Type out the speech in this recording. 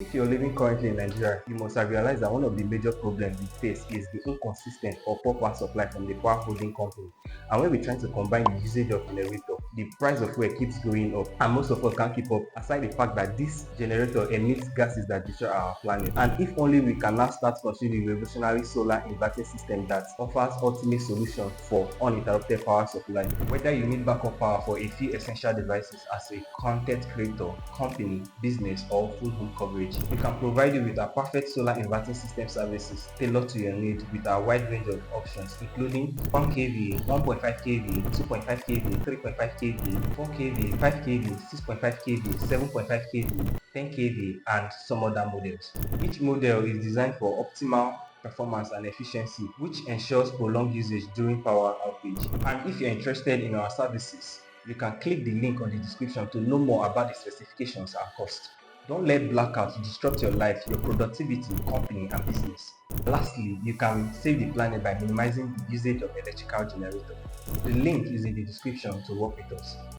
If you're living currently in Nigeria, you must have realized that one of the major problems we face is the inconsistent or poor power supply from the power holding company. And when we're trying to combine the usage of generator, the price of fuel keeps going up, and most of us can't keep up, aside the fact that this generator emits gases that destroy our planet. And if only we can now start considering the revolutionary solar inverting system that offers ultimate solution for uninterrupted power supply. Whether you need backup power for a few essential devices as a content creator, company, business, or full home coverage, we can provide you with our perfect solar inverting system services tailored to your needs with our wide range of options, including 1 kV, 1.5 kV, 2.5 kV, 3.5 kV, 4 kV, 5 kV, 6.5 kV, 7.5 kV, 10 kV, and some other models. Each model is designed for optimal performance and efficiency, which ensures prolonged usage during power outage. And if you're interested in our services, you can click the link on the description to know more about the specifications and cost. Don't let blackouts disrupt your life, your productivity, company, and business. Lastly, you can save the planet by minimizing the usage of electrical generator. The link is in the description to work with us.